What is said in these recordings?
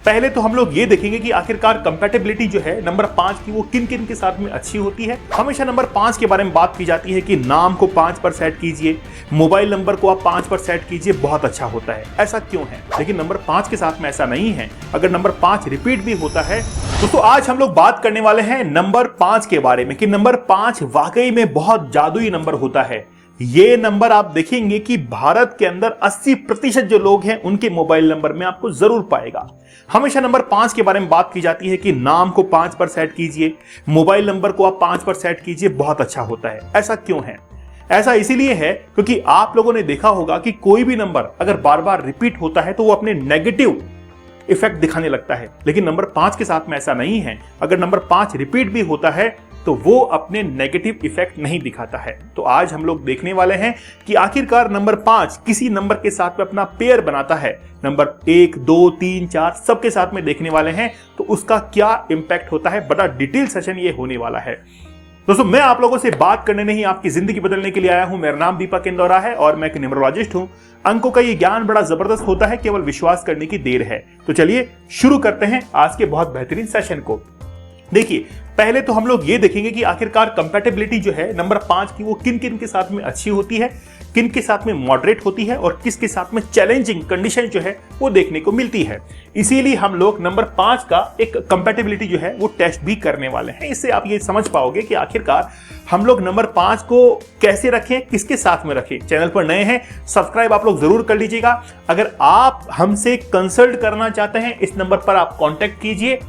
पहले तो हम लोग ये देखेंगे कि आखिरकार कंपैटिबिलिटी जो है नंबर 5 की वो किन किन के साथ में अच्छी होती है। हमेशा नंबर 5 के बारे में बात की जाती है कि नाम को 5 पर सेट कीजिए, मोबाइल नंबर को आप 5 पर सेट कीजिए, बहुत अच्छा होता है। ऐसा क्यों है? लेकिन नंबर 5 के साथ में ऐसा नहीं है। अगर नंबर 5 रिपीट भी होता है दोस्तों, आज हम लोग बात करने वाले हैं नंबर 5 के बारे में कि नंबर 5 वाकई में बहुत जादुई नंबर होता है। ये नंबर आप देखेंगे कि भारत के अंदर 80% जो लोग हैं उनके मोबाइल नंबर में आपको जरूर पाएगा। हमेशा नंबर 5 के बारे में बात की जाती है कि नाम को 5 पर सेट कीजिए, मोबाइल नंबर को आप 5 पर सेट कीजिए, बहुत अच्छा होता है। ऐसा क्यों है? ऐसा इसीलिए है क्योंकि आप लोगों ने देखा होगा कि कोई भी नंबर अगर बार बार रिपीट होता है तो वो अपने नेगेटिव इफेक्ट दिखाने लगता है, लेकिन नंबर 5 के साथ में ऐसा नहीं है। अगर नंबर 5 रिपीट भी होता है तो वो अपने नेगेटिव इफेक्ट नहीं दिखाता है। तो आज हम लोग देखने वाले हैं कि आखिरकार नंबर 5 किसी नंबर के साथ में अपना पेयर बनाता है, नंबर 1, 2, 3, 4 सबके साथ में देखने वाले हैं, तो उसका क्या इंपैक्ट होता है। बड़ा डिटेल सेशन ये होने वाला है। दोस्तों, मैं आप लोगों से बात करने नहीं, आपकी जिंदगी बदलने के लिए आया हूं। मेरा नाम दीपक इंदौरा है और मैं एक न्यूमरोलॉजिस्ट हूं। अंकों का ये ज्ञान बड़ा जबरदस्त होता है, केवल विश्वास करने की देर है। तो चलिए शुरू करते हैं आज के बहुत बेहतरीन सेशन को। देखिए, पहले तो हम लोग ये देखेंगे कि आखिरकार कंपैटिबिलिटी जो है नंबर 5 की वो किन किन के साथ में अच्छी होती है, किन के साथ में मॉडरेट होती है और किस के साथ में चैलेंजिंग कंडीशन जो है वो देखने को मिलती है। इसीलिए हम लोग नंबर 5 का एक कंपैटिबिलिटी जो है वो टेस्ट भी करने वाले हैं। इससे आप ये समझ पाओगे कि आखिरकार हम लोग नंबर 5 को कैसे रखें, किसके साथ में रखें। चैनल पर नए हैं, सब्सक्राइब आप लोग जरूर कर लीजिएगा। अगर आप हमसे कंसल्ट करना चाहते हैं, इस नंबर पर आप कॉन्टेक्ट कीजिए,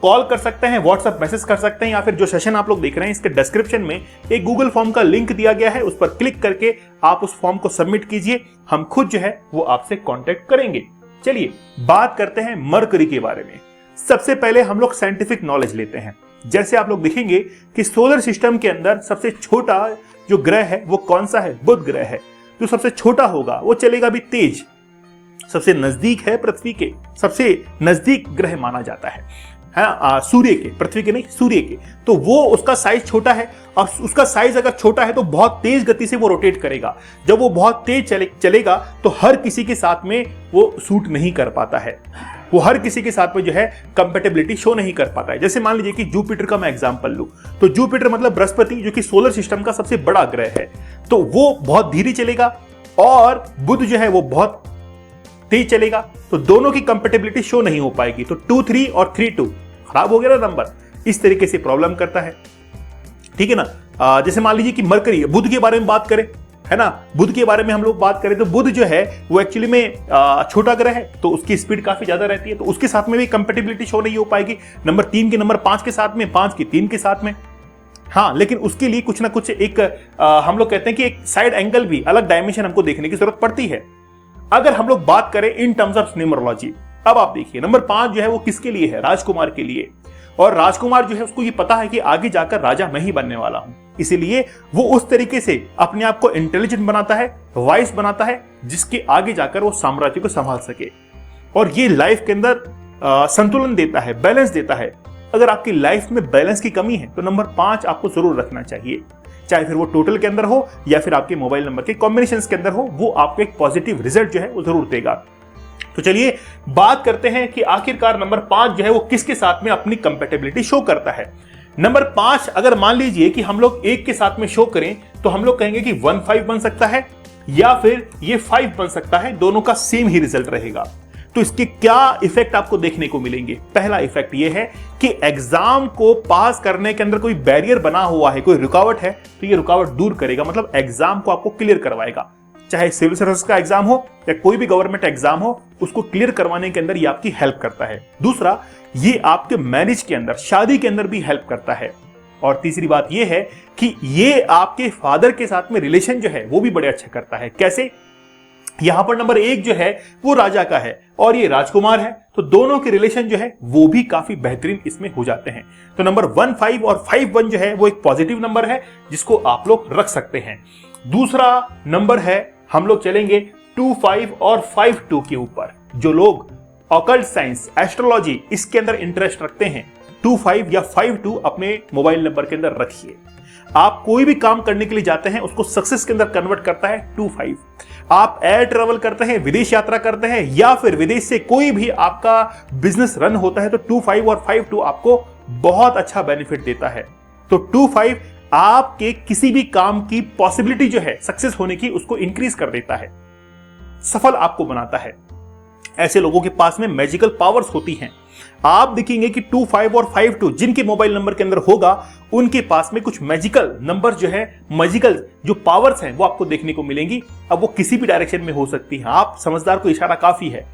कॉल कर सकते हैं, व्हाट्सएप मैसेज कर सकते हैं, या फिर जो सेशन आप लोग देख रहे हैं इसके डिस्क्रिप्शन में एक गूगल फॉर्म का लिंक दिया गया है, उस पर क्लिक करके आप उस फॉर्म को सबमिट कीजिए। हम खुद जो है वो आपसे कांटेक्ट करेंगे। चलिए बात करते हैं मरकरी के बारे में। सबसे पहले हम लोग साइंटिफिक नॉलेज लेते हैं। जैसे आप लोग देखेंगे कि सोलर सिस्टम के अंदर सबसे छोटा जो ग्रह है वो कौन सा है? बुध ग्रह है। जो सबसे छोटा होगा वो चलेगा भी तेज, सबसे नजदीक है पृथ्वी के, सबसे नजदीक ग्रह माना जाता है सूर्य के, पृथ्वी के नहीं, सूर्य के। तो वो उसका साइज छोटा है और उसका साइज अगर छोटा है तो बहुत तेज गति से वो रोटेट करेगा। जब वो बहुत तेज चलेगा तो हर किसी के साथ में वो सूट नहीं कर पाता है, वो हर किसी के साथ में जो है कंपैटिबिलिटी शो नहीं कर पाता है। जैसे मान लीजिए कि जुपिटर का मैं एग्जांपल लूं, तो जुपिटर मतलब बृहस्पति जो कि सोलर सिस्टम का सबसे बड़ा ग्रह है, तो वो बहुत धीरे चलेगा और बुध जो है वो बहुत तेज चलेगा। तो दोनों की कंपैटिबिलिटी शो नहीं हो पाएगी। तो 2, 3 और 3, 2 खराब हो गया ना नंबर। इस तरीके से प्रॉब्लम करता है, ठीक है ना। जैसे मान लीजिए कि मरकरी, बुध के बारे में बात करें, है ना, बुध के बारे में हम लोग बात करें तो बुध जो है वो एक्चुअली में छोटा ग्रह है, तो उसकी स्पीड काफी ज्यादा रहती है, तो उसके साथ में भी कंपैटिबिलिटी शो नहीं हो पाएगी। नंबर 3 के नंबर 5 के साथ में, 5 के 3 के साथ में, हाँ, लेकिन उसके लिए कुछ ना कुछ एक हम लोग कहते हैं कि एक साइड एंगल भी, अलग डायमेंशन हमको देखने की जरूरत पड़ती है। अगर हम लोग बात करें इन टर्म्स ऑफ न्यूमरोलॉजी, अब आप देखिए नंबर 5 जो है वो किसके लिए है? राजकुमार के लिए। और राजकुमार जो है उसको ये पता है कि आगे जाकर राजा मैं ही बनने वाला हूं, इसीलिए वो उस तरीके से अपने आप को इंटेलिजेंट बनाता है, वाइस बनाता है, जिसके आगे जाकर वो साम्राज्य को संभाल सके और ये लाइफ के अंदर संतुलन देता है, बैलेंस देता है। अगर आपकी लाइफ में बैलेंस की कमी है तो नंबर 5 आपको जरूर रखना चाहिए, चाहे फिर वो टोटल के अंदर हो या फिर आपके मोबाइल नंबर के कॉम्बिनेशंस के अंदर हो, वो आपको एक पॉजिटिव रिजल्ट जो है वो जरूर देगा। तो चलिए बात करते हैं कि आखिरकार नंबर 5 जो है वो किसके साथ में अपनी कंपैटिबिलिटी शो करता है। नंबर 5 अगर मान लीजिए कि हम लोग 1 के साथ में शो करें तो हम लोग कहेंगे कि 1, 5 बन सकता है या फिर ये 5 बन सकता है, दोनों का सेम ही रिजल्ट रहेगा। तो इसके क्या इफेक्ट आपको देखने को मिलेंगे? पहला इफेक्ट ये है कि एग्जाम को पास करने के अंदर कोई बैरियर बना हुआ है, कोई रुकावट है, तो ये रुकावट दूर करेगा, मतलब एग्जाम को आपको क्लियर करवाएगा। चाहे सिविल सर्विस का एग्जाम हो या कोई भी गवर्नमेंट एग्जाम हो, उसको क्लियर करवाने के अंदर ये आपकी हेल्प करता है। दूसरा, ये आपके मैरिज के अंदर, शादी के अंदर भी हेल्प करता है। और तीसरी बात ये है कि ये आपके फादर के साथ में रिलेशन जो है वो भी बड़े अच्छा करता है। कैसे? यहां पर नंबर 1 जो है वो राजा का है और ये राजकुमार है, तो दोनों के रिलेशन जो है वो भी काफी बेहतरीन इसमें हो जाते हैं। तो नंबर 1, 5 और 5, 1 जो है वो एक पॉजिटिव नंबर है जिसको आप लोग रख सकते हैं। दूसरा नंबर है, हम लोग चलेंगे 2, 5 और 5, 2 के ऊपर। जो लोग ऑकल्ट साइंस, एस्ट्रोलॉजी इसके अंदर इंटरेस्ट रखते हैं, 2, 5 या 5, 2 अपने मोबाइल नंबर के अंदर रखिए। आप कोई भी काम करने के लिए जाते हैं उसको सक्सेस के अंदर कन्वर्ट करता है 2, 5। आप एयर ट्रेवल करते हैं, विदेश यात्रा करते हैं, या फिर विदेश से कोई भी आपका बिजनेस रन होता है, तो 25 और 52 आपको बहुत अच्छा बेनिफिट देता है। तो 25 आपके किसी भी काम की पॉसिबिलिटी जो है सक्सेस होने की, उसको इंक्रीज कर देता है, सफल आपको बनाता है। ऐसे लोगों के पास में मैजिकल पावर्स होती हैं। आप देखेंगे कि 25 और 52 जिनके मोबाइल नंबर के अंदर होगा, उनके पास में कुछ मैजिकल नंबर जो है, मैजिकल जो पावर्स हैं वो आपको देखने को मिलेंगी। अब वो किसी भी डायरेक्शन में हो सकती है, आप समझदार को इशारा काफी है।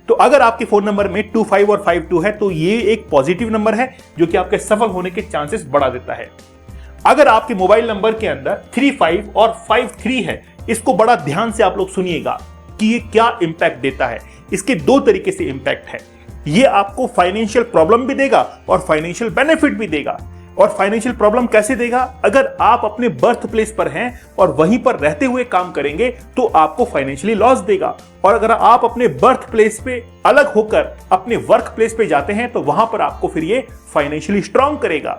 तो अगर आपके फोन नंबर में 25 और 52 है तो ये एक पॉजिटिव नंबर है जो कि आपके सफल होने के चांसेस बढ़ा देता है। अगर आपके मोबाइल नंबर के अंदर 35 और 53 है, इसको बड़ा ध्यान से आप लोग सुनिएगा कि ये क्या इंपैक्ट देता है। इसके दो तरीके से इंपैक्ट है। ये आपको फाइनेंशियल प्रॉब्लम भी देगा और फाइनेंशियल बेनिफिट भी देगा। और फाइनेंशियल प्रॉब्लम कैसे देगा? अगर आप अपने बर्थ प्लेस पर हैं और वहीं पर रहते हुए काम करेंगे तो आपको फाइनेंशियली लॉस देगा। और अगर आप अपने बर्थ प्लेस पे अलग होकर अपने वर्क प्लेस पे जाते हैं तो वहां पर आपको फिर ये फाइनेंशियली स्ट्रांग करेगा।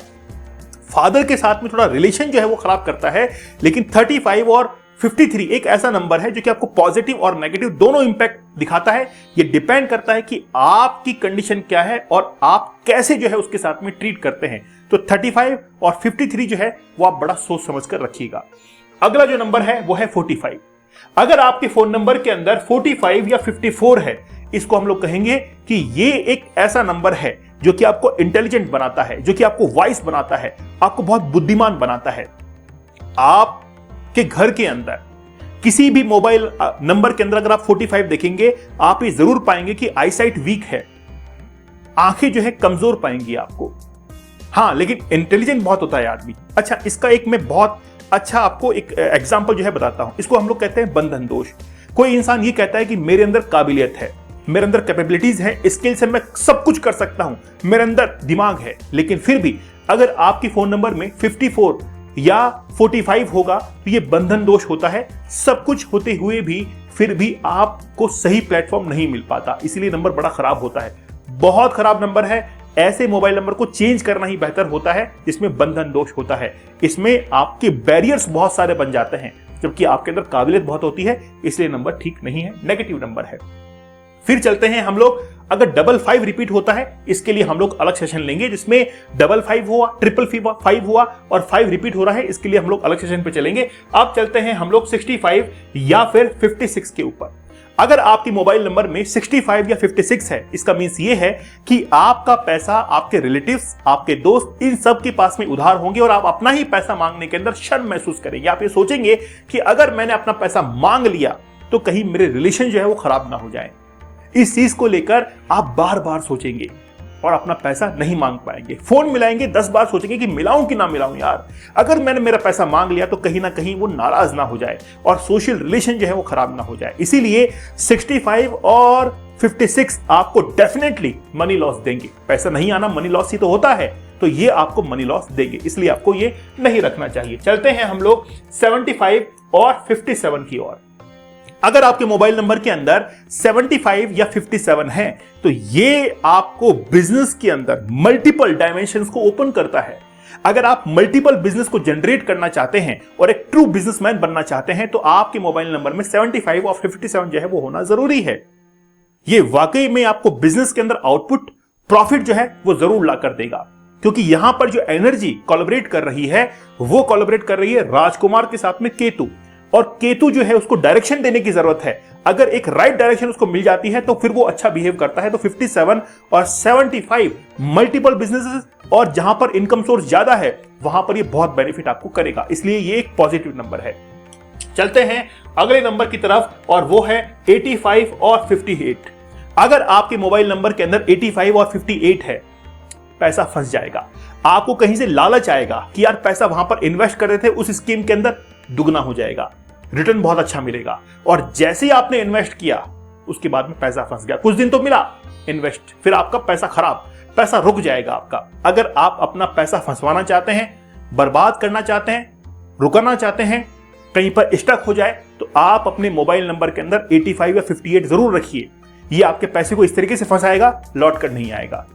फादर के साथ में थोड़ा रिलेशन जो है वो खराब करता है, लेकिन 35 और 53 एक ऐसा नंबर है जो कि आपको पॉजिटिव और नेगेटिव दोनों इंपैक्ट दिखाता है। ये डिपेंड करता है कि आपकी कंडीशन क्या है और आप कैसे जो है उसके साथ में ट्रीट करते हैं। तो 35 और 53 जो है वो आप बड़ा सोच समझ कर रखिएगा। अगला जो नंबर है वो है 45। अगर आपके फोन नंबर के अंदर 45 या 54 है, इसको हम लोग कहेंगे कि ये एक ऐसा नंबर है जो कि आपको इंटेलिजेंट बनाता है, जो कि आपको वाइस बनाता है, आपको बहुत बुद्धिमान बनाता है। आप के घर के अंदर किसी भी मोबाइल नंबर के अंदर अगर आप 45 देखेंगे, आप ये जरूर पाएंगे कि आईसाइट वीक है, आंखें जो है कमजोर पाएंगी आपको। हाँ, लेकिन इंटेलिजेंट बहुत होता है आदमी। अच्छा, इसका एक मैं बहुत अच्छा आपको एक एग्जांपल जो है बताता हूं। इसको हम लोग कहते हैं बंधन दोष। कोई इंसान ये कहता है कि मेरे अंदर काबिलियत है, मेरे अंदर कैपेबिलिटीज है, स्किल्स है, मैं सब कुछ कर सकता हूं, मेरे अंदर दिमाग है, लेकिन फिर भी अगर आपके फोन नंबर में 54 या 45 होगा तो ये बंधन दोष होता है। सब कुछ होते हुए भी फिर भी आपको सही प्लेटफॉर्म नहीं मिल पाता, इसलिए नंबर बड़ा खराब होता है, बहुत खराब नंबर है। ऐसे मोबाइल नंबर को चेंज करना ही बेहतर होता है जिसमें बंधन दोष होता है। इसमें आपके बैरियर्स बहुत सारे बन जाते हैं, जबकि आपके अंदर काबिलियत बहुत होती है, इसलिए नंबर ठीक नहीं है, नेगेटिव नंबर है। फिर चलते हैं हम लोग, अगर 55 रिपीट होता है, इसके लिए हम लोग अलग सेशन लेंगे, जिसमें 55 हुआ, 555 हुआ और 5 रिपीट हो रहा है, इसके लिए हम लोग अलग सेशन पे चलेंगे। अब चलते हैं हम लोग 65 या फिर 56 के ऊपर। अगर आपकी मोबाइल नंबर में 65 या 56 है, इसका मीन्स ये है कि आपका पैसा आपके रिलेटिव्स, आपके दोस्त, इन सब के पास में उधार होंगे और आप अपना ही पैसा मांगने के अंदर शर्म महसूस करेंगे। आप ये सोचेंगे कि अगर मैंने अपना पैसा मांग लिया तो कहीं मेरे रिलेशन जो है वो खराब ना हो जाए। इस चीज को लेकर आप बार बार सोचेंगे और अपना पैसा नहीं मांग पाएंगे। फोन मिलाएंगे 10 बार सोचेंगे कि मिलाऊं कि ना मिलाऊं यार, अगर मैंने मेरा पैसा मांग लिया तो कहीं ना कहीं वो नाराज ना हो जाए और सोशल रिलेशन जो है वो खराब ना हो जाए। इसीलिए 65 और 56 आपको डेफिनेटली मनी लॉस देंगे। पैसा नहीं आना मनी लॉस ही तो होता है, तो ये आपको मनी लॉस देंगे, इसलिए आपको ये नहीं रखना चाहिए। चलते हैं हम लोग 75 और 57 की ओर। अगर आपके मोबाइल नंबर के अंदर 75 या 57 है तो ये आपको बिजनेस के अंदर मल्टीपल डायमेंशंस को ओपन करता है। अगर आप मल्टीपल बिजनेस को जनरेट करना चाहते हैं और एक ट्रू बिजनेसमैन बनना चाहते हैं तो आपके मोबाइल नंबर में 75 और 57 जो है वो होना जरूरी है। ये वाकई में आपको बिजनेस के अंदर आउटपुट, प्रॉफिट जो है वो जरूर ला कर देगा, क्योंकि यहां पर जो एनर्जी कोलैबोरेट कर रही है वो कोलैबोरेट कर रही है राजकुमार के साथ में केतु, और केतु जो है उसको डायरेक्शन देने की जरूरत है। अगर एक राइट डायरेक्शन उसको मिल जाती है तो फिर वो अच्छा बिहेव करता है। तो 57 और 75 मल्टीपल बिजनेसेस और जहां पर इनकम सोर्स ज्यादा है वहां पर ये बहुत बेनिफिट आपको करेगा, इसलिए ये एक पॉजिटिव नंबर है। चलते हैं अगले नंबर की तरफ और वो है 85 और 58। अगर आपके मोबाइल नंबर के अंदर 85 और 58 है, पैसा फंस जाएगा। आपको कहीं से लालच आएगा कि यार पैसा वहां पर इन्वेस्ट कर रहे थे उस स्कीम के अंदर, दुगना हो जाएगा, रिटर्न बहुत अच्छा मिलेगा। और जैसे ही आपने इन्वेस्ट किया उसके बाद में पैसा फंस गया। कुछ दिन तो मिला इन्वेस्ट, फिर आपका पैसा खराब, पैसा रुक जाएगा आपका। अगर आप अपना पैसा फंसवाना चाहते हैं, बर्बाद करना चाहते हैं, रुकना चाहते हैं, कहीं पर स्टक हो जाए, तो आप अपने मोबाइल नंबर के अंदर 85 या 58 जरूर रखिए। ये आपके पैसे को इस तरीके से फंसाएगा, लौट कर नहीं आएगा,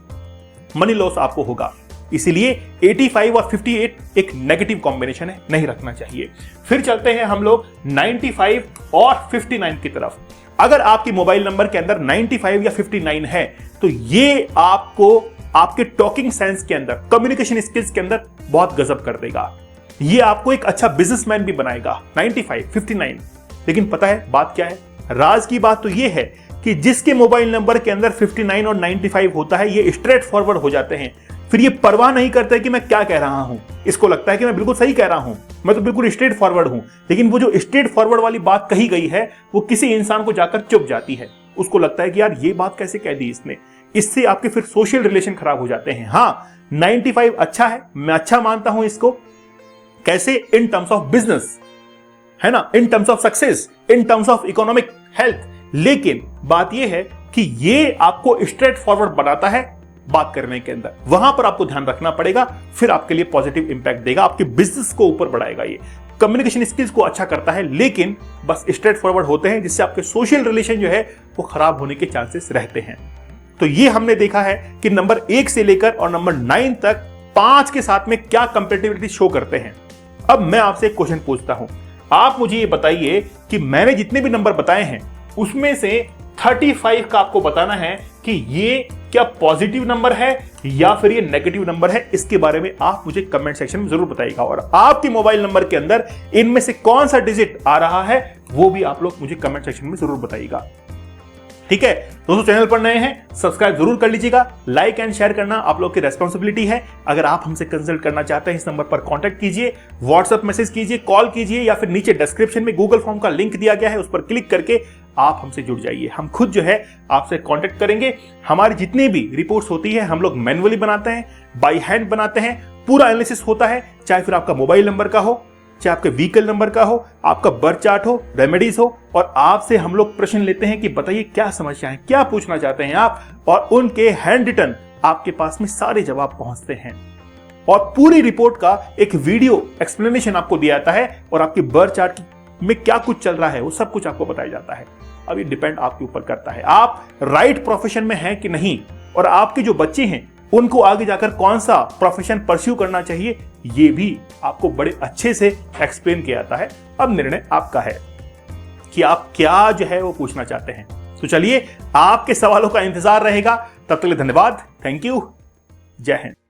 मनी लॉस आपको होगा। इसीलिए 85 और 58 एक नेगेटिव कॉम्बिनेशन है, नहीं रखना चाहिए। फिर चलते हैं हम लोग 95 और 59 की तरफ। अगर आपके मोबाइल नंबर के अंदर 95 या 59 है तो ये आपको आपके टॉकिंग सेंस के अंदर, कम्युनिकेशन स्किल्स के अंदर बहुत गजब कर देगा। ये आपको एक अच्छा बिजनेसमैन भी बनाएगा। 95, 59। लेकिन पता है बात क्या है? राज की बात तो ये है कि जिसके मोबाइल नंबर के अंदर 59 और 95 होता है, ये स्ट्रेट फॉरवर्ड हो जाते हैं। फिर ये परवाह नहीं करते कि मैं क्या कह रहा हूं। इसको लगता है कि मैं बिल्कुल सही कह रहा हूं, मैं तो बिल्कुल स्ट्रेट फॉरवर्ड हूं। लेकिन वो जो स्ट्रेट फॉरवर्ड वाली बात कही गई है वो किसी इंसान को जाकर चुभ जाती है। उसको लगता है कि यार ये बात कैसे कह दी इसने। इससे आपके फिर सोशल रिलेशन खराब हो जाते हैं। हाँ, 95 अच्छा है, मैं अच्छा मानता हूं इसको। कैसे? इन टर्म्स ऑफ बिजनेस, है ना, in terms of success, in terms of economic health. लेकिन बात यह है कि ये आपको स्ट्रेट फॉरवर्ड बनाता है बात करने के अंदर। वहां पर आपको ध्यान रखना पड़ेगा, फिर आपके लिए पॉजिटिव इंपैक्ट देगा, आपके बिजनेस को ऊपर बढ़ाएगा। ये कम्युनिकेशन स्किल्स को अच्छा करता है, लेकिन बस स्ट्रेट फॉरवर्ड होते हैं, जिससे आपके सोशल रिलेशन जो है वो खराब होने के चांसेस रहते हैं। तो ये हमने देखा है कि नंबर 1 से लेकर और नंबर 9 तक 5 के साथ में क्या कंपैटिबिलिटी शो करते हैं। अब मैं आपसे एक क्वेश्चन पूछता हूं, आप मुझे ये बताइए कि मैंने जितने भी नंबर बताए हैं उसमें से 35 का आपको बताना है कि ये क्या पॉजिटिव नंबर है या फिर ये नेगेटिव नंबर है। इसके बारे में आप मुझे कमेंट सेक्शन में जरूर बताइएगा। और आपके मोबाइल नंबर के अंदर इनमें से कौन सा डिजिट आ रहा है वो भी आप लोग मुझे कमेंट सेक्शन में जरूर बताइएगा। ठीक है दोस्तों, चैनल पर नए हैं सब्सक्राइब जरूर कर लीजिएगा। लाइक एंड शेयर करना आप लोग की रेस्पॉन्सिबिलिटी है। अगर आप हमसे कंसल्ट करना चाहते हैं इस नंबर पर कांटेक्ट कीजिए, व्हाट्सएप मैसेज कीजिए, कॉल कीजिए, या फिर नीचे डिस्क्रिप्शन में गूगल फॉर्म का लिंक दिया गया है, उस पर क्लिक करके आप हमसे जुड़ जाइए। हम खुद जो है आपसे कांटेक्ट करेंगे। हमारी जितनी भी रिपोर्ट्स होती है हम लोग मैन्युअली बनाते हैं, बाई हैंड बनाते हैं, पूरा एनालिसिस होता है। चाहे फिर आपका मोबाइल नंबर का हो, चाहे आपके व्हीकल नंबर का हो, आपका बर्थ चार्ट हो, रेमेडीज हो, और आपसे हम लोग प्रश्न लेते हैं कि बताइए क्या समस्या है, क्या पूछना चाहते हैं आप, और उनके हैंड रिटन आपके पास में सारे जवाब पहुंचते हैं। और पूरी रिपोर्ट का एक वीडियो एक्सप्लेनेशन आपको दिया जाता है, और आपके बर्थ चार्ट में क्या कुछ चल रहा है वो सब कुछ आपको बताया जाता है। अब ये डिपेंड आपके ऊपर करता है आप राइट प्रोफेशन में हैं कि नहीं, और आपके जो बच्चे हैं उनको आगे जाकर कौन सा प्रोफेशन परस्यू करना चाहिए ये भी आपको बड़े अच्छे से एक्सप्लेन किया जाता है। अब निर्णय आपका है कि आप क्या जो है वो पूछना चाहते हैं। तो चलिए, आपके सवालों का इंतजार रहेगा। तब तक के लिए धन्यवाद। Thank you. जय हिंद।